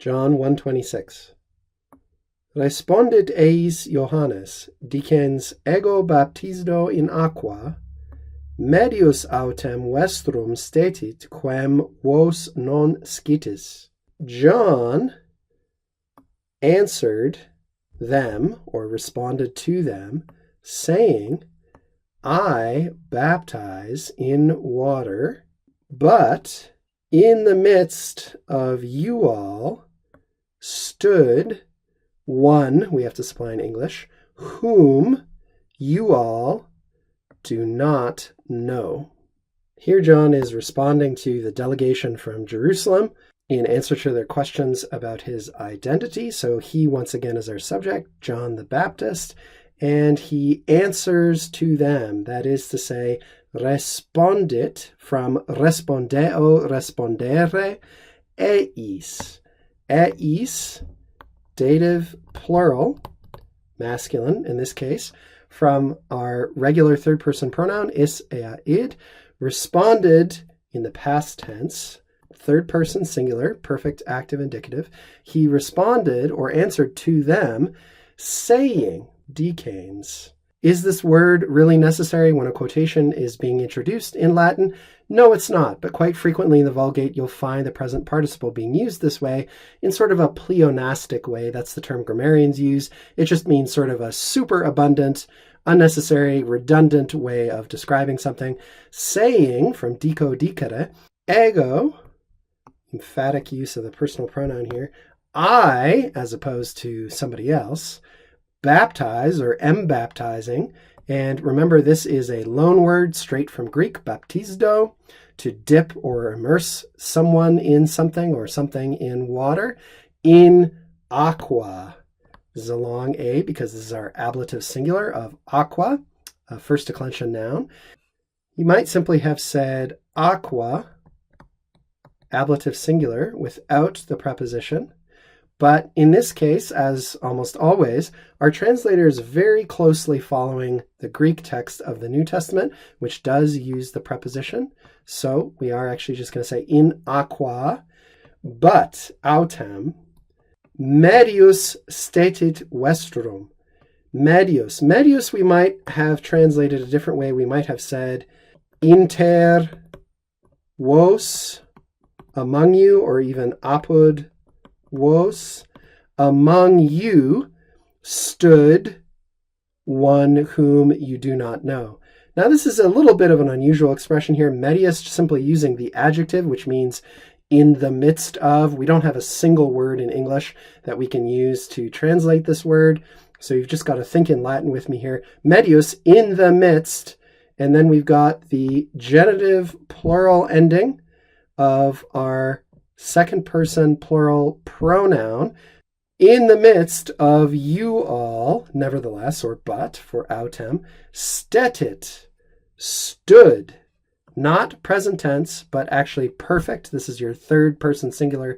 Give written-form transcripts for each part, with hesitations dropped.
John 1:26. Respondit eis Johannes, dicens ego baptizo in aqua, medius autem vestrum stetit quem vos non scitis. John answered them, or responded to them, saying, I baptize in water, but in the midst of you all stood one, we have to supply in English, whom you all do not know. Here John is responding to the delegation from Jerusalem in answer to their questions about his identity. So he once again is our subject, John the Baptist, and he answers to them. That is to say, respondit, from respondeo, respondere, eis. Eis, dative plural, masculine in this case, from our regular third-person pronoun, is, ea, id, responded in the past tense, third-person singular, perfect active indicative. He responded or answered to them, saying, decanes. Is this word really necessary when a quotation is being introduced in Latin? No, it's not, but quite frequently in the Vulgate you'll find the present participle being used this way in sort of a pleonastic way. That's the term grammarians use. It just means sort of a super abundant, unnecessary, redundant way of describing something. Saying, from dico dicere, ego, emphatic use of the personal pronoun here, I, as opposed to somebody else, baptize or am baptizing. And remember, this is a loan word straight from Greek, baptizo, to dip or immerse someone in something or something in water, in aqua. This is a long A because this is our ablative singular of aqua, a first declension noun. You might simply have said aqua, ablative singular, without the preposition. But in this case, as almost always, our translator is very closely following the Greek text of the New Testament, which does use the preposition. So we are actually just going to say in aqua, but autem, medius stetit vestrum. Medius. Medius we might have translated a different way. We might have said inter vos, among you, or even apud vos, among you stood one whom you do not know. Now this is a little bit of an unusual expression here. Medius simply using the adjective, which means in the midst of. We don't have a single word in English that we can use to translate this word. So you've just got to think in Latin with me here. Medius, in the midst. And then we've got the genitive plural ending of our second person plural pronoun, in the midst of you all, nevertheless, or but for autem, stetit, stood, not present tense, but actually perfect. This is your third person singular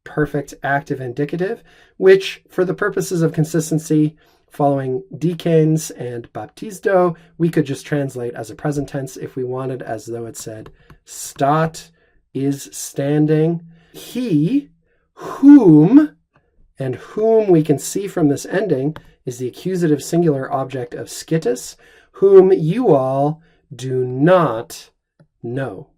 perfect active indicative, which for the purposes of consistency, following decanes and baptizo, we could just translate as a present tense if we wanted, as though it said stat, is standing. He, whom, and whom we can see from this ending is the accusative singular object of scitis, whom you all do not know.